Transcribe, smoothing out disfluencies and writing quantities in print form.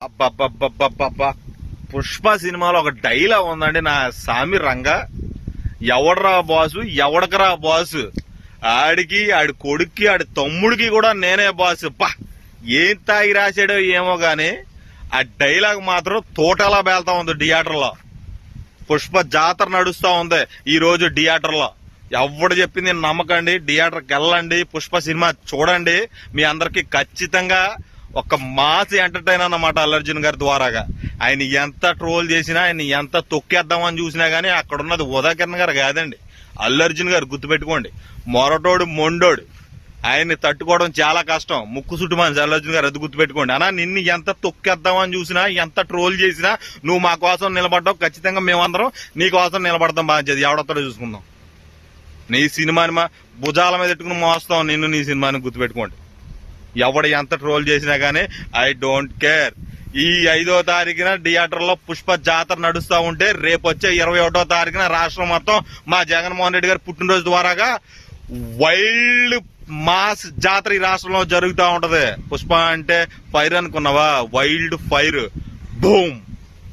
అబ్బబ్బబ్బబ్బబ్బా పుష్ప సినిమాలో ఒక డైలాగ్ ఉందండి నా సామి రంగా. ఎవడరా బాసు, ఎవడకరా బాసు, ఆడికి ఆడి కొడుక్కి ఆడి తమ్ముడికి కూడా నేనే బాసు. పా ఏం తాగి రాశాడో ఏమో గాని ఆ డైలాగ్ మాత్రం తోటలా బేల్తా ఉంది థియేటర్లో. పుష్ప జాతర నడుస్తా ఉంది ఈ రోజు థియేటర్లో. ఎవడు చెప్పింది నమ్మకండి, థియేటర్కి వెళ్ళండి, పుష్ప సినిమా చూడండి. మీ అందరికి ఖచ్చితంగా ఒక మాస్ ఎంటర్టైన్ అన్నమాట అల్లు అర్జున్ గారి ద్వారాగా. ఆయన ఎంత ట్రోల్ చేసినా, ఆయన ఎంత తొక్కేద్దామని చూసినా గానీ అక్కడ ఉన్నది ఉదయకిరణ్ గారు కాదండి, అల్లు అర్జున్ గారు. గుర్తుపెట్టుకోండి, మొరటోడు మొండోడు, ఆయన్ని తట్టుకోవడం చాలా కష్టం. ముక్కు చుట్టు మనిషి అల్లు అర్జున్ గారు, అది గుర్తుపెట్టుకోండి. అన్నా నిన్ను ఎంత తొక్కేద్దామని చూసినా, ఎంత ట్రోల్ చేసినా నువ్వు మా కోసం నిలబడ్డావు. ఖచ్చితంగా మేమందరం నీ కోసం నిలబడతాం. బాధ్యత ఎవడొస్తాడో చూసుకుందాం. నీ సినిమాని మా భుజాల మీద పెట్టుకుని మోస్తాం నిన్ను, నీ సినిమాని. గుర్తుపెట్టుకోండి, ఎవడు ఎంత ట్రోల్ చేసినా గానీ ఐ డోంట్ కేర్. ఈ 5వ తారీఖున థియేటర్లో పుష్ప జాతర నడుస్తా ఉంటే రేపు వచ్చే 21వ తారీఖున రాష్ట్రం మొత్తం మా జగన్మోహన్ రెడ్డి గారి పుట్టినరోజు ద్వారాగా వైల్డ్ మాస్ జాతర ఈ రాష్ట్రంలో జరుగుతూ ఉంటది. పుష్ప అంటే ఫైర్ అనుకున్నావా? Wild fire, boom.